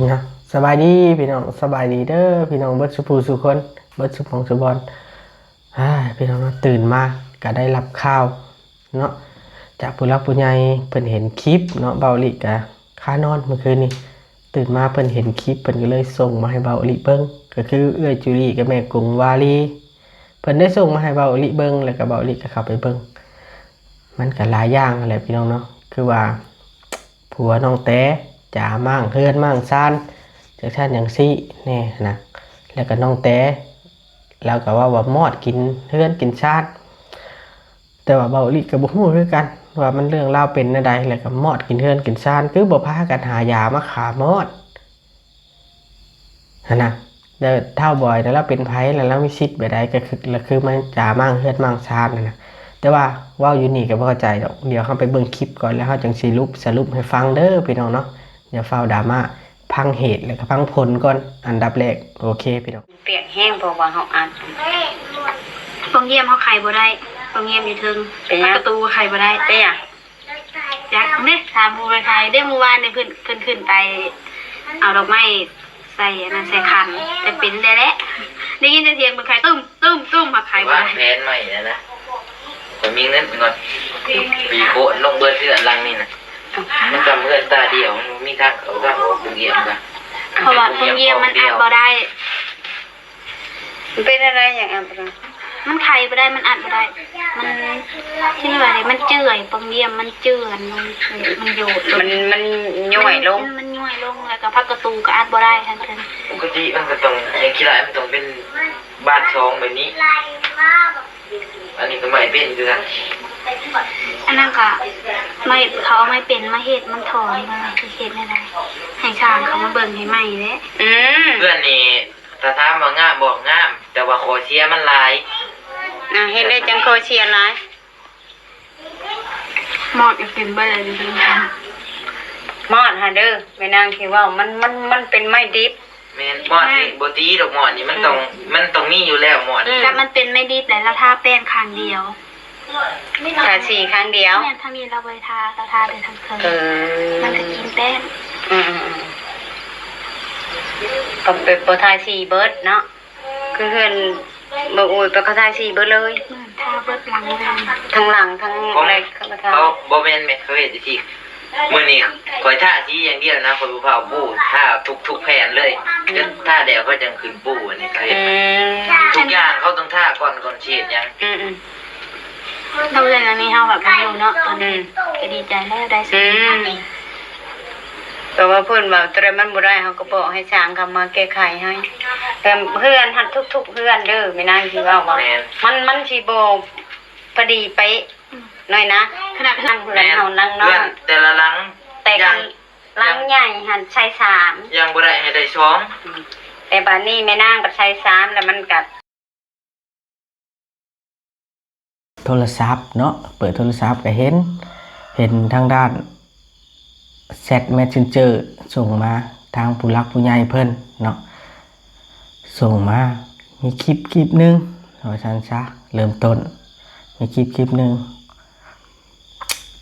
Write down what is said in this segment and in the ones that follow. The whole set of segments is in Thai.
นะสบายดีพี่น้องสบายดีเด้อพี่น้องเบิดสุภูสุคนเบิดสุพงสุบอลพี่น้องตื่นมาก็ได้รับข่าวเนาะจากผู้รักผู้ใหญ่เพิ่นเห็นคลิปเนาะเบาหลีกะค่านอนเมื่อคืนนี้ตื่นมาเพิ่นเห็นคลิปเพิ่นก็เลยส่งมาให้เบาหลีเบิ่งก็คือเอื้อยจุลีกับแม่กรุงวาลีเพิ่นได้ส่งมาให้เบาหลีเบิ่งแล้วก็เบาหลีก็เข้าไปเบิ่งมันก็หลายอย่างนั่นแหละพี่น้องเนาะคือว่าผัวน้องแต้จ๋ามั่งเฮือนมั่งซ่านจากท่านอย่างซี่แน่นะแล้วก็น้องแต้แล้วก็ว่ามอดกินเฮือนกินชาติแต่ว่าเบาหลีกับบ่ฮู้คือกันว่ามันเรื่องราวเป็นจังไดแล้วก็มอดกินเฮือนกินชาติคือบ่พากันหายามาขามอดหั่นน่ะแล้วเท่าบ่อยแล้วเราเป็นไผแล้วเรามีสิทธิ์แบบใดก็คือมันจ๋ามั่งเฮือนมั่งชาตินั่นน่ะแต่ว่าเว้าอยู่นี่ก็บ่เข้าใจดอกเดี๋ยวเฮาไปเบิ่งคลิปก่อนแล้วเฮาจังสิสรุปให้ฟังเด้อพี่น้องเนาะอย่าเฝ้าดราม่าพังเหตุแล้วก็พังผลก่อนอันดับแรกโอเคพี่น้องเปียกแห้งเพราะว่าเขาอัดตรงเยี่ยมเขาไข่บ่ได้ตรงเยี่ยมอยู่ถึงประตูไข่บ่ได้เปียกอยากเนี่ยถามผู้ไปไทยได้เมื่อวานเนี่ยเพิ่นขึ้นไปเอาดอกไม้ใส่อันนั้นใส่ขันแต่เป็นได้แหละได้ยินเสียงเป็นไข่ตุ้มมาไข่บ่ได้แผนใหม่นะผมมีเงินก่อนปีโบลงเบอร์เสื้อลังนี่นะมันจำเพื่อนตาเดียวมันมีทางเขาทางออกตรงเยี่ยมกันเพราะว่าตรงเยี่ยมมันอัดบ่ได้มันเป็นอะไรอย่างอัดบ่ได้มันไข่บ่ได้มันอัดบ่ได้มันที่ว่าอะไรมันเจื่อยตรงเยี่ยมมันเจื่อนมันโยดมันย่อยลงมันย่อยลงแล้วก็พักกระตูก็อัดบ่ได้ทั้งนั้นปกติมันก็ต้องอย่างขี้ไรมันต้องเป็นบ้านช่องแบบนี้อันนี้ก็ไม่เป็นคือกันอันนั้นก็ไม่เขาไม่เป็นมาเฮ็ดมันถอนมาคือเฮ็ดไม่ได้ให้ช่างเขามาเบิ่งให้ใหม่เด้เพื่อนนี่ถ้าถามว่างามบอกงามแต่ว่าขอเชียร์มันลายเฮ็ดได้จังโคเชียร์หลายมอดก็เป็นบ่ได้จริงๆมอดหาเด้อแม่นางที่ว่ามันเป็นไม้ดิบแม่นหมอดนี่บ่ตีดอกหมอดนี่มันต้องมีอยู่แล้วหมอดถ้ามันเป็นไม้ดิบแล้วทาแป้งข้างเดียวทาสีข้างเดียวแม่นทางนี้เราบ่ได้ทาเราทาแต่ทางเคิงมันก็กินแป้งก็เป็นบ่ทาสีเบิดเนาะคือเพิ่นบ่โอ้ยไปเขาทาสีเบิดเลยทาเบิดหลังเลยทั้งหลังทั้งอะไรเขาก็ทาบ่แม่นแม่เคยเฮ็ดจังซี่มื้อนี้ข่อยท่าสีอย่างเดียวนะข่อยบ่พาปูท่าทุกแผ่นเลยจนท่าเดียวก็จังขึ้นปูอันนี้ก็เฮ็ดทุกอย่างเขาต้องท่าก่อนเช็ดหยังเราเรื่องอันนี้เฮาแบบบ่อยู่เนาะตอนนี้ก็ดีใจแล้วได้สิ่งนี้แต่ว่าเพิ่นว่าตอนมันบ่ได้เฮาก็บอกให้ช่างเข้ามาแก้ไขให้แต่เพื่อนหัดทุกๆเพื่อนเด้อแม่นางสิว่ามันสิบ่พอดีเป๊ะหน่อยนะขนาดนั่งเพื่อนเฮานั่งเนาะแต่ละหลังแต่หลังใหญ่หันใช้3ยังบ่ได้ให้ได้2แต่บัดนี้แม่นางก็ใช้3แล้วมันก็โทรศัพท์เนาะเปิดโทรศัพท์ก็เห็นทางด้านแชท Messenger ส่งมาทางผู้รักผู้ใหญ่เพิ่นเนาะส่งมามีคลิปนึงว่าซั่นซะเริ่มต้นมีคลิปนึง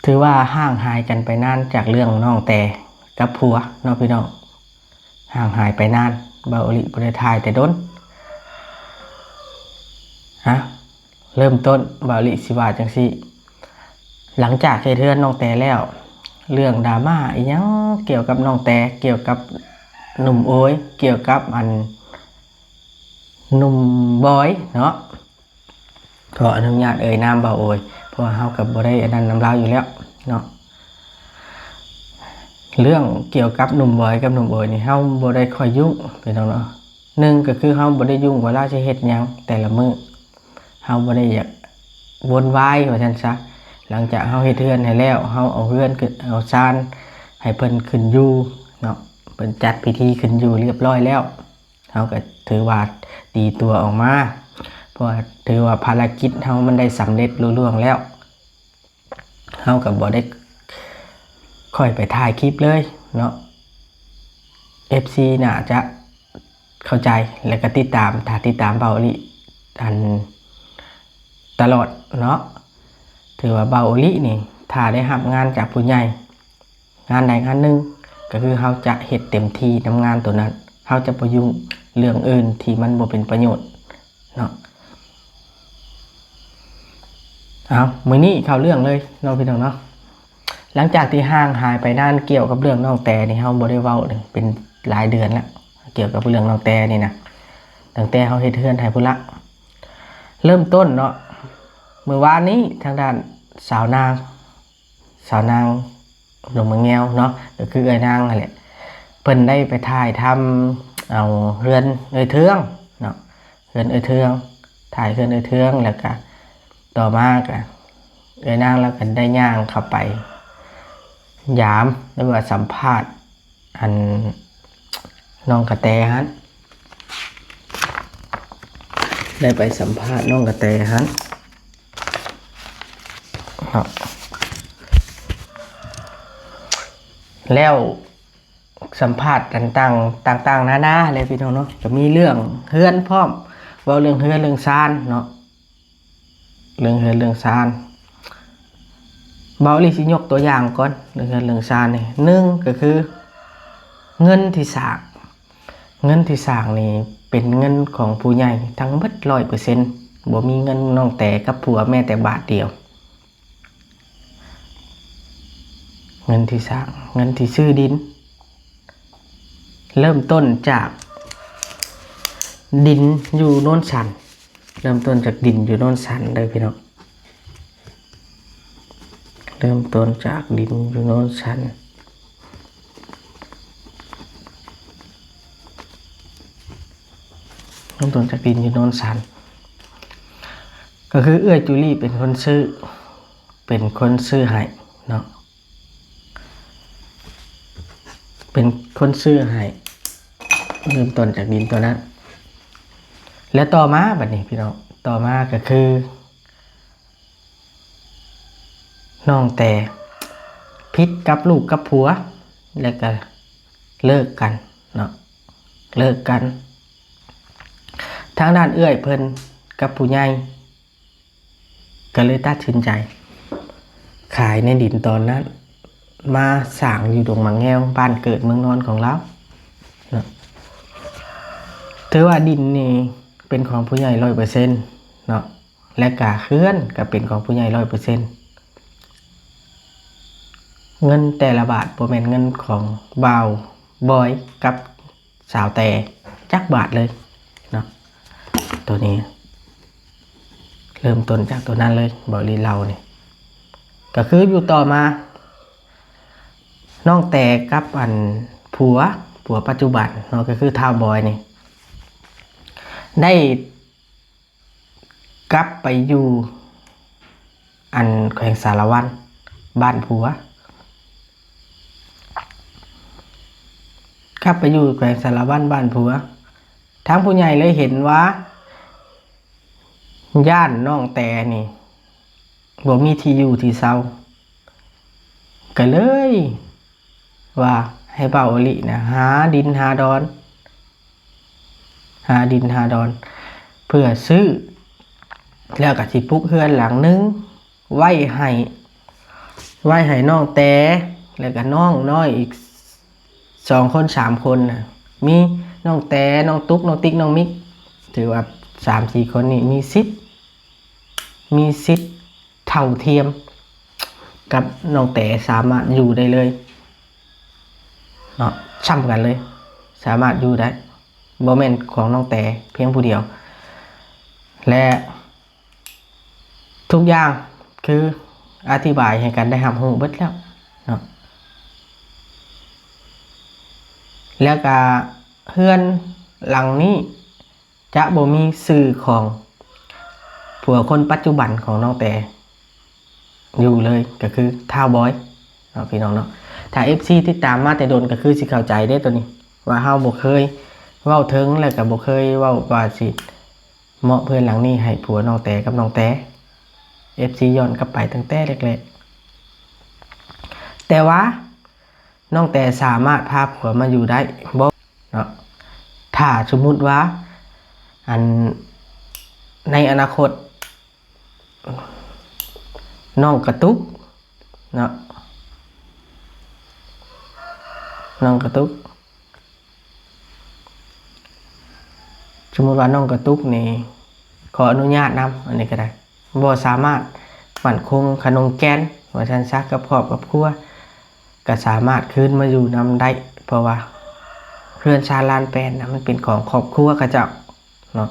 ถือว่าห่างหายกันไปนานจากเรื่องน้องแต่กับผัวเนาะพี่น้องห่างหายไปนานเบาหลีบ่ได้ถ่ายแต่ดนเริ่มต้นเบาหลีสิว่าจังซี่หลังจากเฮ็ดเฮือนน้องแต่แล้วเรื่องดราม่าอีหยังเกี่ยวกับน้องแต่เกี่ยวกับหนุ่มโอยเกี่ยวกับหนุ่มบอยเนาะขออนุญาตนามเบาโอยเพราะว่าเฮากับบ่ได้อันนั้นนำลาวอยู่แล้วเนาะเรื่องเกี่ยวกับหนุ่มบอยกับหนุ่มโอยนี่เฮาบ่ได้ค่อยยุ่งพี่น้องเนาะ1ก็คือเฮาบ่ได้ยุ่งเวลาสิเฮ็ดหยังแต่ละมื้อเฮาบ่ได้อยากวนวายว่าซั่นซะหลังจากเฮาเฮ็ดเฮือนให้แล้วเฮาเอาเฮือนขึ้นเอาซานให้เพิ่นขึ้นอยู่เนาะเพิ่นจัดพิธีขึ้นอยู่เรียบร้อยแล้วเฮาก็ถือว่าตีตัวออกมาเพราะถือว่าภารกิจเฮามันได้สำเร็จลุล่วงแล้วเฮาก็บ่ได้ค่อยไปถ่ายคลิปเลยเนาะ FC น่าจะเข้าใจและก็ติดตามเบาหลีตลอดเนาะถือว่าเบาหลีนี่ถ้าได้รับงานจากผู้ใหญ่งานใดงานหนึ่ง ก็คือเราจะเฮ็ดเต็มที่ทำงานตัวนั้นเราจะบ่ยุ่งเรื่องอื่นที่มันบ่เป็นประโยชน์เนาะเอามื้อนี้เข้าเรื่องเลยเนาะพี่น้องเนาะหลังจากที่ห่างหายไปนานเกี่ยวกับเรื่องน้องแต่นี่เฮาบ่ได้เว้าเลยเป็นหลายเดือนแล้วเกี่ยวกับเรื่องน้องแต่นี่นะตั้งแต่เฮาเฮ็ดเฮือนให้พุ่นละเริ่มต้นเนาะเมื่อวานนี้ทางด้านสาวนางดงมะแงวเนาะก็คือเอ้ยนางนั่นแหละเพิ่นได้ไปถ่ายทำเอาเรือนเอ้ยเทืองเนาะเรือนเอ้ยเทืองถ่ายเรือนเอ้ยเทืองแล้วก็ต่อมาก็เอ้ยนางแล้วก็ได้ย่างเข้าไปยามแล้วว่าสัมภาษณ์อันน้องกระแตฮันได้ไปสัมภาษณ์น้องกระแตฮันแล้วสัมภาษณ์ต่างนานาเลยพี่น้องเนาะจะมีเรื่องเฮือนพร้อมเว้าเรื่องเฮือนเรื่องซานเนาะเรื่องเฮือนเรื่องซานเบาลิสิยกตัวอย่างก่อนเรื่องเฮือนเรื่องซานนี่หนึ่งก็คือเงินที่สร้างนี่เป็นเงินของผู้ใหญ่ทั้งหมด 100% บ่มีเงินน้องแต่กับผัวแม่แต่บาทเดียวเงินที่สร้างเงินที่ซื้อดินเริ่มต้นจากดินอยู่โน่นสันเริ่มต้นจากดินอยู่โน่นสันเลยพี่น้องเริ่มต้นจากดินอยู่โน่นสันเริ่มต้นจากดินอยู่โน่นสันก็คือเอื้อยจุลี่เป็นคนซื้อให้เนาะเป็นคนซื้อให้เริ่มต้นจากดินตัวนั้นแล้วต่อมาบัดนี้พี่น้องต่อมาก็คือน้องแต่พิษกับลูกกับผัวแล้วก็เลิกกันเนาะเลิกกันทางด้านเอื้อยเพิ่นกับผู้ใหญ่ก็เลยตัดสินใจขายในดินตอนนั้นมาสร้างอยู่ดงมังแงวบ้านเกิดเมืองนอนของเราเนาะถือว่าดินนี่เป็นของผู้ใหญ่ 100% เนาะและกาเฮือนก็เป็นของผู้ใหญ่ 100%เงินแต่ละบาทบ่แม่นเงินของบ่าวบอยกับสาวแต่จักบาทเลยเนาะตัวนี้เริ่มต้นจากตัวนั้นเลยบ่ลีเรานี่ก็คืออยู่ต่อมาน้องแต่กับอันผัวปัจจุบันเนาะก็คือท้าวบอยนี่ได้กลับไปอยู่อันแขวงสารวันบ้านผัวกลับไปอยู่แขวงสารวันบ้านผัวทางผู้ใหญ่เลยเห็นว่าย่านน้องแต่นี่บ่มีที่อยู่ที่เศร้าก็เลยว่าให้เบาอลินะหาดินหาดอนเพื่อซื้อแล้วก็สิปลุกเฮือนหลังนึงไว้ให้น้องแต่แล้วก็น้องน้อยอีก2 คน 3 คนนะมีน้องแต่น้องตุ๊กน้องติ๊กน้องมิกถือว่า 3-4 คนนี่มีสิทธิ์เท่าเทียมกับน้องแต่สามารถอยู่ได้เลยเนาะช่ำกันเลยสามารถอยู่ได้บ่แม่นของน้องแต่เพียงผู้เดียวและทุกอย่างคืออธิบายให้กันได้รับรู้เบิดแล้วเนาะแล้วก็เฮือนหลังนี้จะบ่มีสื่อของผัวคนปัจจุบันของน้องแต่อยู่เลยก็คือท้าวบอยเนาะพี่น้องเนาะถ้า FC ที่ตามมาแต่โดนก็คือสิเข้าใจได้ตัวนี้ว่าเฮาบ่เคยเว้าถึงแล้วก็บ่เคยเว้าว่าสิเหมาะเพื่อนหลังนี้ให้ผัวน้องแต่กับน้องแต่ FC ย้อนกลับไปตั้งแต่แรกๆแต่ว่าน้องแต่สามารถพาผัวมาอยู่ได้บ่เนาะถ้าสมมุติว่าอันในอนาคตน้องกระตุกเนาะ น้องกระตุกสมมติว่าน้องกระตุกนี่ขออนุญาตนำอันนี้ก็ได้บ่สามารถมั่นคงขนมแกนว่าฉันซักกับครอบกับครัวก็สามารถคืนมาอยู่นำได้เพราะว่าเพื่อนชาลานแปลนนะมันเป็นของครอบครัวกระเจ้าเนาะ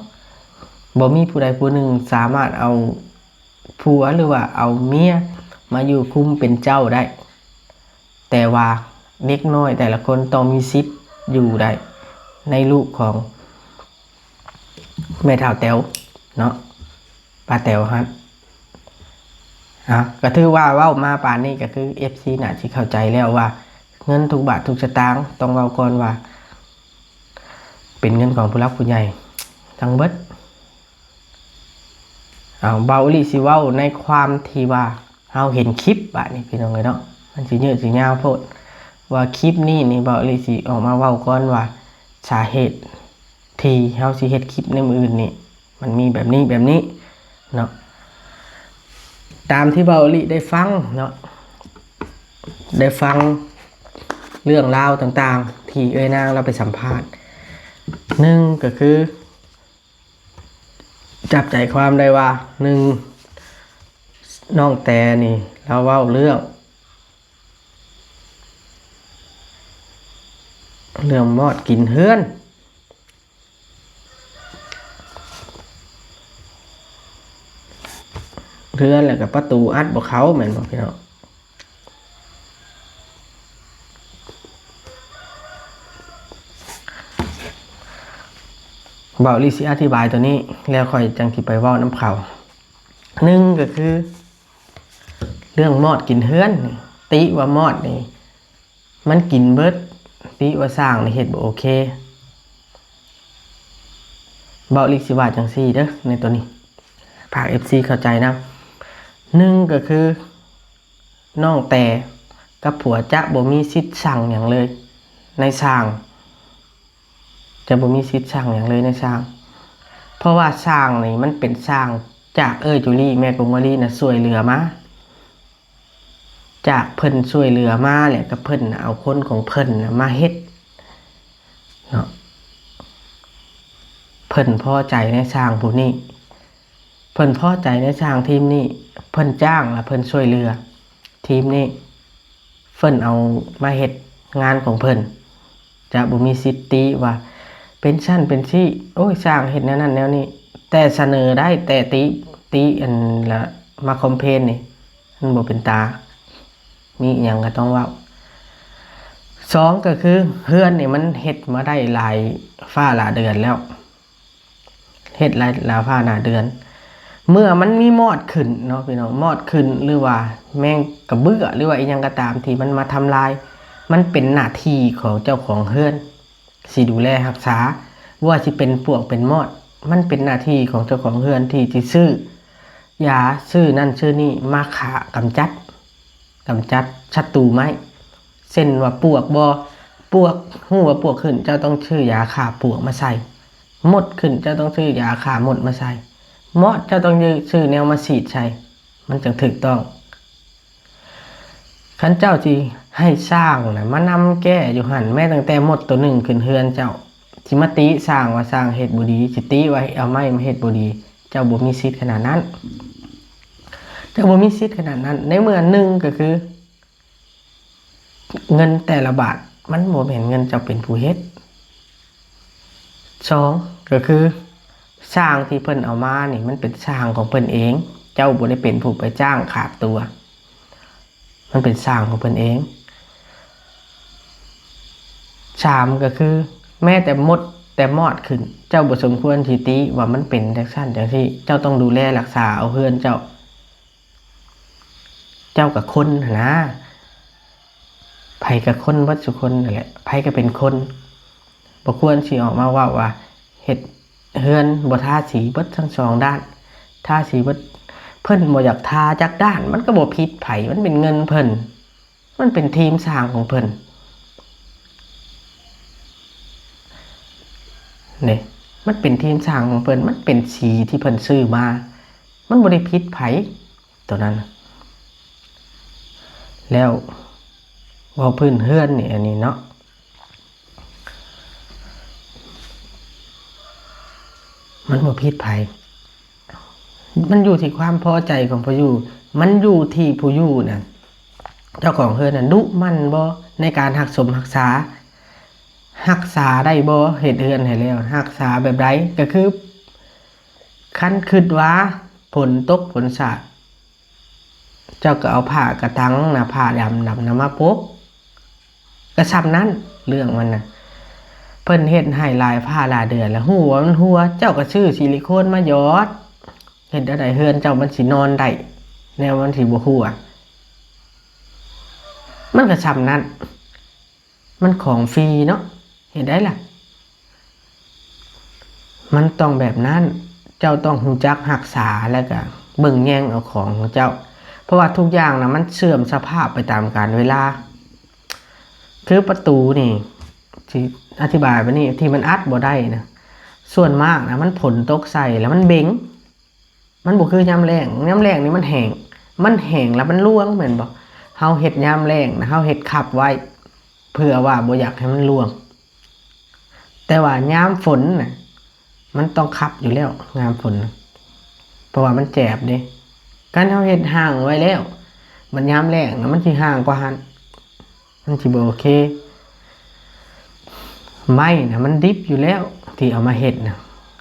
บ่มีผู้ใดผู้หนึ่งสามารถเอาผัวหรือว่าเอาเมียมาอยู่คุมเป็นเจ้าได้แต่ว่าเด็กน้อยแต่ละคนต้องมีสิทธิ์อยู่ได้ในลูกของแม่เฒ่าแต๋วเนาะป้าแต๋วฮะก็ถือว่าเว้ามาป่านนี้ก็คือ FC น่ะที่เข้าใจแล้วว่าเงินทุกบาททุกสตางค์ต้องเว้าก่อนว่าเป็นเงินของผู้รักผู้ใหญ่ทั้งเบิดเบาลิสิเว้าในความที่ว่าเฮาเห็นคลิปบาดนี้พี่น้องเอ้ยเนาะมันสิยืดสิยาวโพดว่าคลิปนี้นี่เบาลิสิออกมาเว้าก่อนว่าสาเหตุที่เฮาสิเฮ็ดคลิปในมื้ออื่นนี่มันมีแบบนี้เนาะตามที่เบาลิได้ฟังเนาะได้ฟังเรื่องราวต่างๆที่เอ้ยนางเราไปสัมภาษณ์หนึ่งก็คือจับใจความได้ว่าหนึ่งน้องแต่นี่เราเว้าเรื่องมอดกินเฮือนแล้วก็ประตูอัดบ่เขาแม่นบ่พี่น้องเบาลิสิอธิบายตัวนี้แล้วค่อยจังที่ไปเว้าน้ำเขาหนึ่งก็คือเรื่องมอดกินเฮือนติว่ามอดนี่มันกินเบิดติว่าสร้างในเฮ็ดบ่โอเคเบาลิสิว่าจังซี่เด้อในตัวนี้ฝาก FC เข้าใจนะหนึ่งก็คือน้องแต่กับผัวจะบ่มีสิทธิ์สั่งอย่างเลยในสร้างจะบ่มีสิทธิ์สั่งอย่างเลยในสร้างเพราะว่าสร้างนี่มันเป็นสร้างจากจุลี่แม่กงวลีน่ะช่วยเหลือมาจากเพิ่นช่วยเหลือมาแหละกับเพิ่นเอาคนของเพิ่นมาเฮ็ดเนาะเพิ่นพอใจในสร้างผู้นี้เพิ่นพอใจในสร้างทีมนี้เพิ่นจ้างและเพิ่นช่วยเหลือทีมนี้เพิ่นเอามาเฮ็ดงานของเพิ่นจะบ่มีสิทธิ์ติว่าเป็นชั้นเป็นที่โอ้ยสร้างเฮ็ดแนวนั้นแนวนี้แต่เสนอได้แต่ติอันละมาคอมเพลนนี่มันบ่เป็นตามีหยังก็ต้องเว้าสองก็คือเฮือนนี่มันเฮ็ดมาได้หลายฟ้าหลายเดือนแล้วเฮ็ดหลายฟ้าหลายเดือนเมื่อมันมีมอดขึ้นเนาะพี่น้องมอดขึ้นหรือว่าแมงกระเบื้อหรือว่าอีหยังก็ตามที่มันมาทำลายมันเป็นหน้าที่ของเจ้าของเฮือนสิดูแลรักษาว่าสิเป็นพวกเป็นมอดมันเป็นหน้าที่ของเจ้าของเฮือนที่สิซื้อยาซื้อนั่นซื้อนี่มาขากำจัดศัตรูไม้เส้นว่าปวกบ่ปวกหูว่าปวกขึ้นเจ้าต้องซื้อยาฆ่าปวกมาใส่มดขึ้นเจ้าต้องซื้อยาฆ่ามดมาใส่มอดเจ้าต้องซื้อแนวมาฉีดใส่มันจึงถูกต้องคันเจ้าที่ให้สร้างนะมานำแก้อยู่หันแม่ตั้งแต่หมดตัวหนึ่งขึ้นเฮือนเจ้าสิมาติสร้างว่าสร้างเฮ็ดบ่ดีสิติว่าเอาไม้มาเฮ็ดบ่ดีเจ้าบ่มีสิทธิ์ขนาดนั้นเจ้าบ่มีสิทธิ์ขนาดนั้นในเมื่อหนึ่งก็คือเงินแต่ละบาทมันบ่แม่นเงินเจ้าเป็นผู้เฮ็ดสองก็คือสร้างที่เพิ่นเอามานี่มันเป็นสร้างของเพิ่นเองเจ้าบ่ได้เป็นผู้ไปจ้างขาดตัวมันเป็นสร้างของเพิ่นเองสามก็คือแม้แต่มอดขึ้นเจ้าบ่สมควรที่ติว่ามันเป็นจังซั่นจังซี่เจ้าต้องดูแลรักษาเอาเฮือนเจ้ากับคนนะไผกับคนวัดสุคนนั่นแหละไผก็เป็นคนบ่ควรสิออกมาว่าเฮ็ดเฮือนบ่ทาสีเบิดทั้งสองด้านทาสีเบิดเพิ่นบ่อยากทาจักด้านมันก็บ่ผิดไผมันเป็นเงินเพิ่นมันเป็นทีมสร้างของเพิ่นนี่มันเป็นทีมสร้างของเพิ่นมันเป็นสีที่เพิ่นซื้อมามันบ่ได้ผิดไผตัวนั้นแล้วว่าพื้นเฮือนนี่อันนี้เนาะ มันบ่ผิดไผมันอยู่ที่ความพอใจของผู้อยู่มันอยู่ที่ผู้อยู่น่ะเจ้าของเฮือนน่ะดุมันบ่ในการรักษาได้บ่เฮ็ดเฮือนให้แล้วรักษาแบบใดก็คือคันคิดว่าฝนตกฝนสาดเจ้าก็เอาผ้ากระตังน่ะผ้าดำนำมาปกก็ซ้ำนั้นเรื่องมันน่ะเพิ่นเฮ็ดให้หลายผ้าหลายเดือนแล้วหัวมันหัวเจ้าก็ซื้อซิลิโคนมาหยอดเฮ็ดได้เฮือนเจ้ามันสินอนได้แนวมันสิบ่หัวมันก็ซ้ำนั้นมันของฟรีเนาะเห็นได้ล่ะมันต้องแบบนั้นเจ้าต้องรู้จักรักษาแล้วก็เบิ่งแย่งเอาของเจ้าเพราะว่าทุกอย่างนะมันเสื่อมสภาพไปตามกาลเวลาคือประตูนี่ที่อธิบายไปนี่ที่มันอัดบ่ได้นะส่วนมากนะมันผลตกใส่แล้วมันเบ่งมันบ่คือยามแล้งนี่มันแห้งแล้วมันร่วงเหมือนบ่เฮาเฮ็ดยามแล้งนะเฮาเฮ็ดขับไว้เพื่อว่าบ่อยากให้มันร่วงแต่ว่ายามฝนน่ะมันต้องขับอยู่แล้วยามฝนเพราะว่ามันแจบเด้การเฮาเฮ็ดห่างไว้แล้วมันยามแล้งนะมันสิห่างกว่าหันมันสิบ่โอเคไม้น่ะมันดิบอยู่แล้วที่เอามาเฮ็ดน่ะ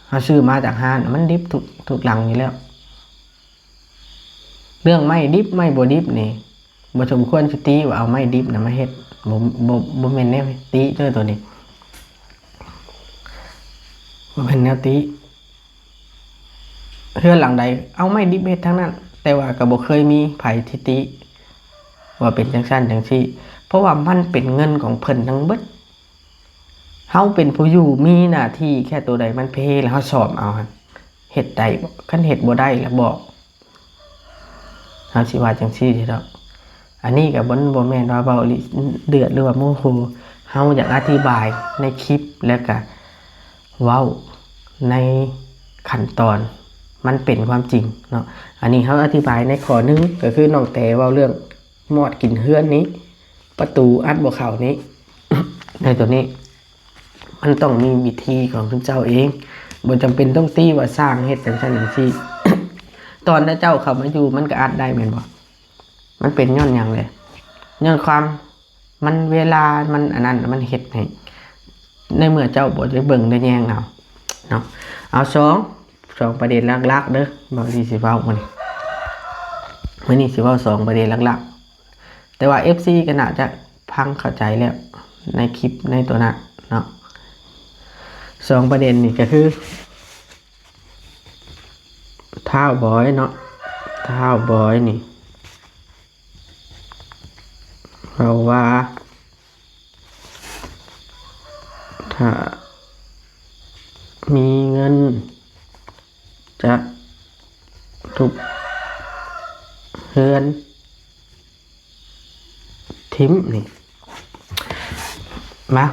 เฮาซื้อมาจากห้างมันดิบทุกหลังอยู่แล้วเรื่องไม้ดิบไม้บ่ดิบนี่บ่สมควรสิตีว่าเอาไม้ดิบน่ะมาเฮ็ดบ่แม่นแนวตีเด้อตัวนี้บ่แม่นแนวตีเฮือนหลังใดเอาไม้ดิบเฮ็ดทั้งนั้นแต่ว่าก็บ่เคยมีไผที่ติว่าเป็นจังซั่นจังซี่เพราะว่ามันเป็นเงินของเพิ่นทั้งเบิดเฮาเป็นผู้อยู่มีหน้าที่แค่ตัวใดมันเพแล้วเฮาสอบเอาหั่นเฮ็ดได้คันเฮ็ดบ่ได้แล้วบอกเฮาสิว่าจังซี่เด้ออันนี้ก็บ่แม่นว่าเว้าเดือดหรือว่าโมโหเฮาอยากอธิบายในคลิปแล้วก็เว้าในขั้นตอนมันเป็นความจริงเนาะอันนี้เขาอธิบายในข้อนึงก็คือน้องแต่เว้าเรื่องมอดกินเฮือนนี้ประตูอัดบ่เข้านี้ ในตัวนี้มันต้องมีวิธีของทุกเจ้าเองบ่จำเป็นต้องตีว่าสร้างเฮ็ดจังซั่นจังซี่ ตอนที่เจ้าเข้ามาอยู่มันก็อัดได้แม่นบ่มันเป็นย้อนหยังเลยย้อนความมันเวลามันอันนั้นมันเฮ็ดให้ในเมื่อเจ้าบ่ได้เบิ่งได้แยงเอาเนาะเอาสองประเด็นหลักๆเด้อบ่สิเว้ามื้อนี้สิเว้า2ประเด็นหลักๆแต่ว่า FC ก็น่าจะพังเข้าใจแล้วในคลิปในตัวนั้นเนาะ2ประเด็นนี่ก็คือท้าวบอยเนาะท้าวบอยนี่เราว่าถ้ามีเงินจะทุบเฮือนทิมนี่มา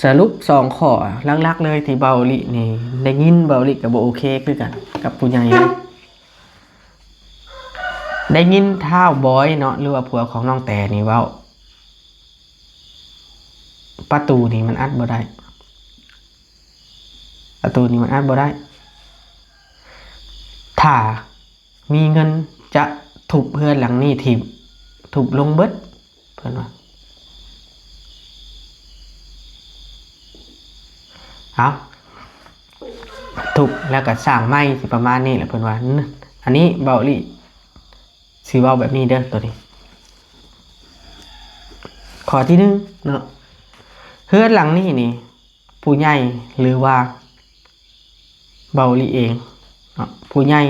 สรุป2ข้อหลักๆเลยที่เบาลินี่ได้ยินเบาลิกับบ่โอเคคือกันกับผู้ใหญ่เลยได้ยินท้าวบอยเนาะหรือว่าผัวของน้องแต่นี่เว้าประตูนี่มันอัดบ่ได้ประตูนี่มันอัดบ่ได้ถ้ามีเงินจะทุบเฮือนหลังนี้ทิ่มทุบลงเบิดเพิ่นว่าเอาทุบแล้วก็สร้างไม้สิประมาณนี้แหละเพิ่นว่าอันนี้เบาลิสิเว้าแบบนี้เด้อตัวนี้ข้อที่1เนาะเฮือนหลังนี้นี่ผู้ใหญ่หรือว่าเบาลิเองเนาะผู้ใหญ่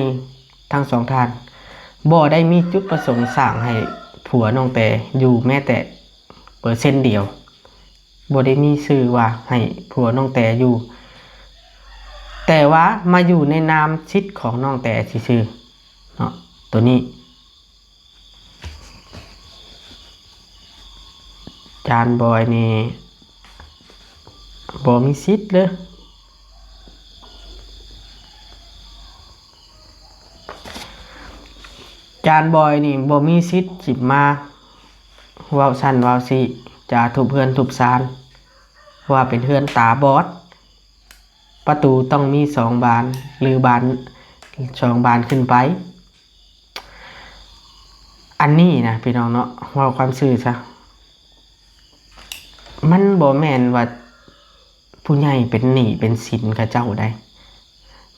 ทั้งสองท่านบ่ได้มีจุดประสงค์สร้างให้ผัวน้องแต่อยู่แม้แต่เปอร์เซ็นต์เดียวบ่ได้มีชื่อว่าให้ผัวน้องแต่อยู่แต่ว่ามาอยู่ในนามสิทธิ์ของน้องแต่ซื่อๆเนาะตัวนี้จานบอยนี่บ่มีสิทธิ์เลยจานบอยนี่บ่มีสิทธิ์จิบมาเว้าสั้นเว้าสิจะทุบเฮือนทุบซานว่าเป็นเฮือนตาบอด ประตูต้องมี2 บานหรือบาน2 บานขึ้นไปอันนี้นะพี่น้องเนาะเว่าความซื่อซะมันบ่แม่นว่าผู้ใหญ่เป็นหนี้เป็นสินกับเจ้าได้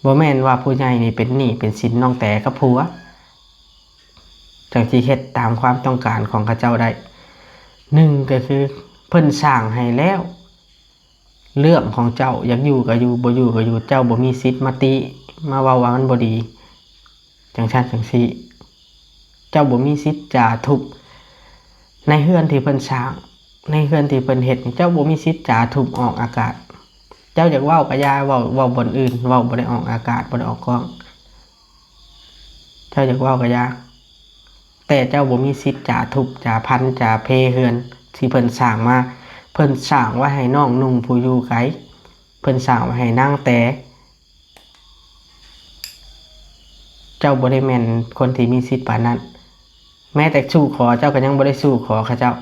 บ่แม่นว่าผู้ใหญ่นี่เป็นหนี้เป็นสินน้องแต่กับผัวจังสิเฮ็ดตามความต้องการของเขาเจ้าได้1ก็คือเพิ่นสร้างให้แล้วเรื่องของเจ้าอยากอยู่ก็อยู่บ่อยู่ก็อยู่เจ้าบ่มีสิทธิ์มาติมาเว้าว่ามันบ่ดีจังซั่นจังซี่เจ้าบ่มีสิทธิ์จะทุบในเฮือนที่เพิ่นสร้างในเฮือนที่เพิ่นเฮ็ดเจ้าบ่มีสิทธิ์จะทุบออกอากาศเจ้าอยากเว้าก็อย่าเว้าบนอื่นเว้าบ่ได้ออกอากาศบ่ได้ออกกล้องเจ้าอยากเว้าก็อย่าแต่เจ้าบ่มีสิทธิ์จะทุบจะพันจะเพเฮือนที่เพิ่นสร้างมาเพิ่นสร้างไว้ให้น้องนุ่งผู้อยู่ไกลเพิ่นสร้างไว้ให้นางแต่เจ้าบ่ได้แม่นคนที่มีสิทธิ์ปานนั้นแม้แต่สู่ขอเจ้าก็ยังบ่ได้สู่ขอเขาเจ้า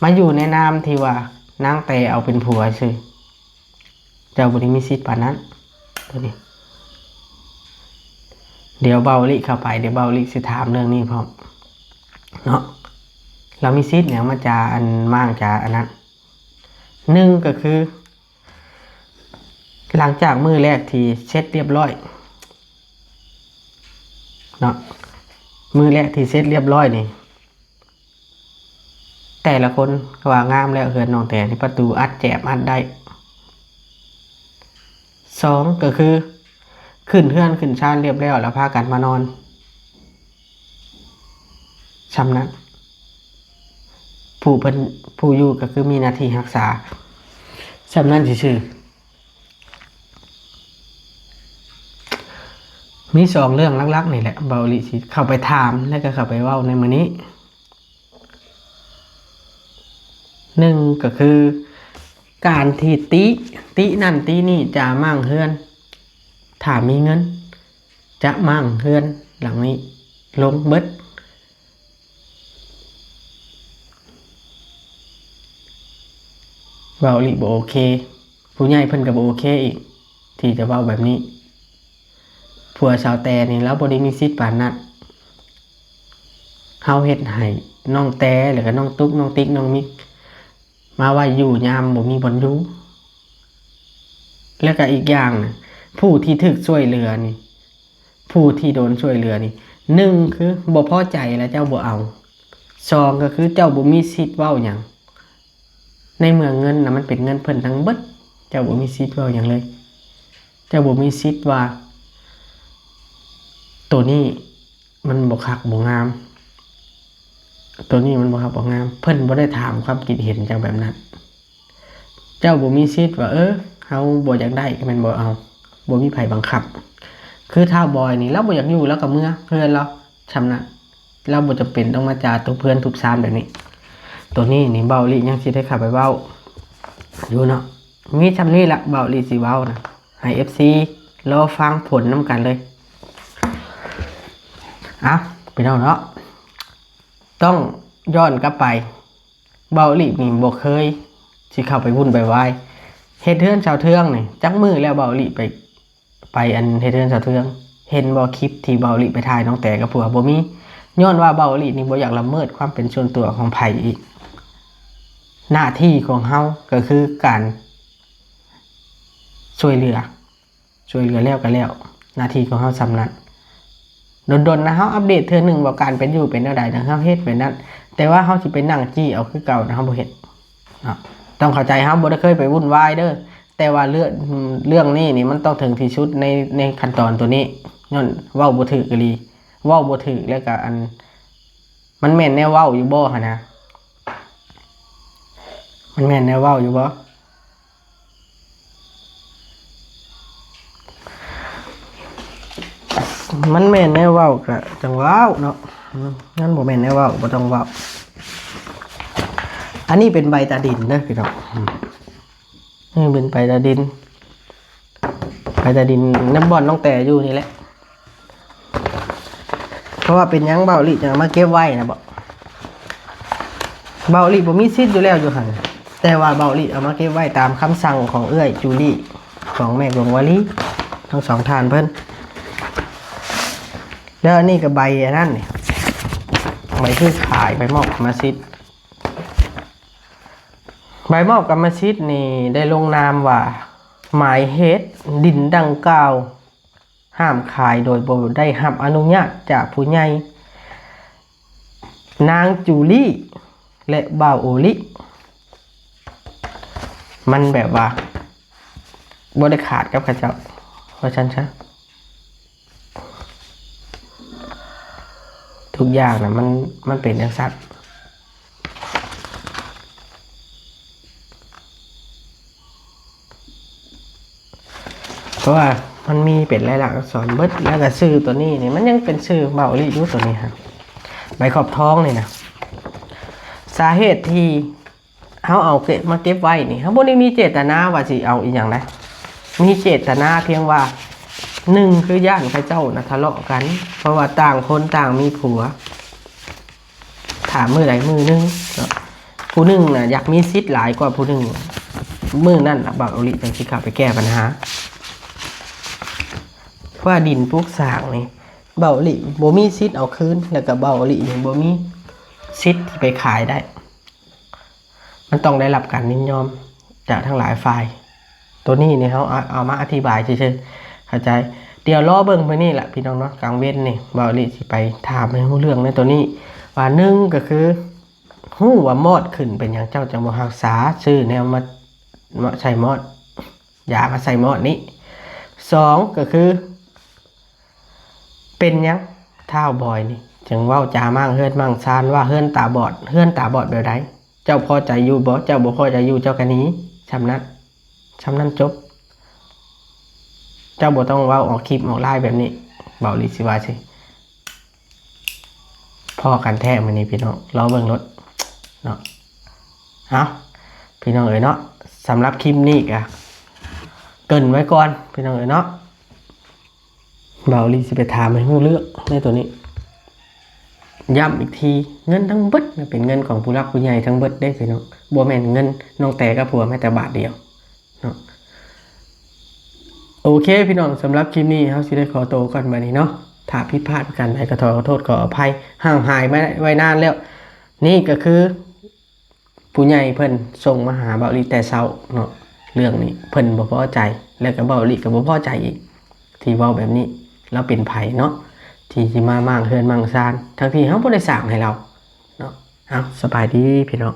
มาอยู่ในนามที่ว่านางแต่เอาเป็นผัวซื่อเจ้าบ่ได้มีสิทธิ์ปานนั้นตัวนี้เดี๋ยวเบาลิเข้าไปเดี๋ยวเบาลิสิถามเรื่องนี้พร้อมเนาะเรามีสิทธิ์หยังมาจาอันมากจาอันนั้น1ก็คือหลังจากมื้อแรกที่เสร็จเรียบร้อยเนาะมื้อแรกที่เสร็จเรียบร้อยนี่แต่ละคนว่างามแล้วเฮือนน้องแต่ที่ประตูอัดแจบอัดได้2ก็คือขึ้นเฮือนขึ้นชานเรียบร้อยแล้วพากันมานอนชำนั้นผู้อยู่ก็คือมีหน้าที่รักษาชำนั้นซื่อๆมี2เรื่องลักๆนี่แหละเบาลิสิเข้าไปถามแล้วก็เข้าไปเว้าในมื้อนี้1ก็คือการที่ตินั่นตินี่จะมั่งเฮือนถ้ามีเงินจะมั่งเฮือนหลังนี้ลงเบิดเว้าลิบ่โอเคผู้ใหญ่เพิ่นก็บ่โอเคอีกที่จะเว้าแบบนี้ผัวสาวแต่นี่แล้วบ่ได้มีสิทธิ์ปานนั้นเฮาเฮ็ดให้น้องแต่แล้วก็น้องตุ๊กน้องติ๊กน้องมิกมาว่าอยู่ยามบ่มีบ่อนอยู่แล้วก็อีกอย่างนะผู้ที่ถูกช่วยเหลือนี่ผู้ที่โดนช่วยเหลือนี่1คือบ่พอใจแล้วเจ้าบ่เอา2ก็คือเจ้าบ่มีสิทธิ์เว้าหยังในเมื่อเงินน่ะมันเป็นเงินเพิ่นทั้งเบิดเจ้าบ่มีสิทธิ์เว้าหยังเลยเจ้าบ่มีสิทธิ์ว่าตัวนี้มันบ่คักบ่งามตัวนี้มันบ่คักบ่งามเพิ่นบ่ได้ถามความคิดเห็นเจ้าแบบนั้นเจ้าบ่มีสิทธิ์ว่าเฮาบ่อยากได้ก็แม่นบ่เอาบ่มีไผบังคับคือถ้าบอยนี่เราบ่อยากอยู่แล้วก็เมื่อเพื่อนเราชำนะเราบ่จะเป็นต้องมาจาทุกเพื่อนทุกซานแบบนี้ตัวนี้นี่เบาลิยังสิได้ขับไปเว้าอยู่เนาะมีชำนี้ละเบาลิสิเว้านะให้ FC รอฟังผลนำกันเลยไปเอาเนาะต้องย้อนกลับไปเบาลินี่บ่เคยสิเข้าไปวุ่นไปวายเฮ็ดเทือนชาวเทืองนี่จักมือแล้วเบาลิไปอันเฮ็ดเทือนชาวเทืองเห็นบ่คลิปที่เบาลิไปถ่ายน้องแต่กับผัวบ่มีย้อนว่าเบาลินี่บ่อยากละเมิดความเป็นส่วนตัวของไผอีกหน้าที่ของเฮาก็คือการช่วยเหลือแล้วก็แล้วหน้าที่ของเฮาสำนักดนๆนะเฮาอัปเดตเทื่อนึงว่าการเป็นอยู่เป็นจังได๋นะเฮาเฮ็ดเป็นนั้นแต่ว่าเฮาสิไปนั่งจี้เอาคือเก่านะเฮาบ่เฮ็ดต้องเข้าใจเฮาบ่ได้เคยไปวุ่นวายเด้อแต่ว่าเรื่องนี้นี่มันต้องถึงที่สุดในขั้นตอนตัวนี้ย้อนเว้าบ่ถูกอีหลีเว้าบ่ถูกแล้วก็อันมันแม่นแนวเว้าอยู่บ่หั่นนะมันแม่นแนวเว้าอยู่บ่มันแม่นแนวเว้าก็จังเว้าเนาะงั้นบ่แม่นแนวเว้าบ่ต้องเว้าอันนี้เป็นใบตาดินเด้อพี่น้องนี่เป็นใบตาดินน้ำบ่อนน้องแต่อยู่นี่แหละเพราะว่าเป็นยังเบาลิจะมาเก็บไว้นะเบาลิบ่มีสิทธิ์อยู่แล้วอยู่หั่นแต่ว่าเบาลิเอามาเก็บไว้ตามคำสั่งของเอื้อยจูลี่ ของแม่หลวงวลีทั้งสองทานเพิ่นแล้วอันนี้ก็ใบอันนั้นนี่ใบที่ขายใบมอบกรรมสิทธิ์ใบมอบกรรมสิทธิ์นี่ได้ลงนามว่าหมายเหตุดินดังกล่าวห้ามขายโดยบ่ได้รับอนุญาตจากผู้ใหญ่นางจูลี่และบ่าวโอลิมันแบบว่าบ่ได้ขาดกับข้าเจ้าเพราะฉะนั้นทุกอย่างนะมันเป็นอย่างสัตว์เพราะว่ามันมีเป็นลายลักษณ์อักษรเบิดแล้วก็ชื่อตัวนี้นี่มันยังเป็นชื่อเบาลีอยู่ตัวนี้ครับใบขอบท้องนี่นะสาเหตุที่เขาเอาเก็บมาเก็บไว้นี่เขาบ่ได้มีเจตนาว่าสิเอาอีกอย่างไรมีเจตนาเพียงว่าหนึ่งคือย่านพระเจ้านะทะเลาะกันเพราะว่าต่างคนต่างมีผัวถามมือใดมือนึงผู้หนึ่งนะอยากมีสิทธิ์หลายกว่าผู้หนึ่งมือนั่นนะบักอลิจังสิขับไปแก้ปัญหาว่าดินปลูกสร้างนี่เบาหลีบ่มีสิทธิ์เอาคืนแล้วก็เบาหลียังบ่มีสิทธิ์ที่ไปขายได้มันต้องได้รับการยินยอมจากทั้งหลายฝ่ายตัวนี้นี่เขาเอามาอธิบายเฉยๆเข้าใจเดี๋ยวรอเบิ่งไปนี่แหละพี่น้องเนาะกลางเว้นนี่เบาหลีสิไปถามให้รู้เรื่องในตัวนี้ว่าหนึ่งก็คือฮู้ว่ามอดขึ้นเป็นอย่างเจ้าจังบ่รักษาชื่อแนวมาใส่มอดอย่ามาใส่มอดนี้สองก็คือเป็นยังเท้าบอยนี่จึงว่าจามั่งเฮือนมั่งซานว่าเฮือนตาบอดแบบใดเจ้าพอใจอยู่บ่เจ้าบ่พอใจอยู่เจ้ากันนี้ชำนั้นจบเจ้าบ่ต้องว่าออกคลิปออกไลน์แบบนี้เบาลิสิว่าสิพ่อกันแท้มื้อนี้พี่น้องรอเบิ่งรถเนาะเอาพี่น้องเอ๋ยเนาะสำหรับคลิปนี้ก็เกริ่นไว้ก่อนพี่น้องเอ๋ยเนาะเบาลีสิไปถามให้รู้เรื่องในตัวนี้ย้ำอีกทีเงินทั้งเบิดเป็นเงินของผู้รักผู้ใหญ่ทั้งเบิดได้พี่น้องบัวแม่นเงินน้องแต่กับผัวแม้แต่บาทเดียวเนาะโอเคพี่น้องสำหรับคลิปนี้เขาสิได้ขอโตวก่อนมานี้เนาะถ้าผิดพลาดกันใดก็ขอโทษขออภัยห่างหายไว้นานแล้วนี่ก็คือผู้ใหญ่เพิ่นส่งมาหาเบาลีแต่เช้าเนาะเรื่องนี้เพิ่นบ่พอใจแล้วก็เบาลีก็บ่พอใจอีกที่เว้าแบบนี้แล้วเป็นไผเนาะที่สิมามั่งเฮือนมั่งซานทั้งที่เขาบ่ได้สร้างให้เราเนาะเอาสบายดีพี่น้อง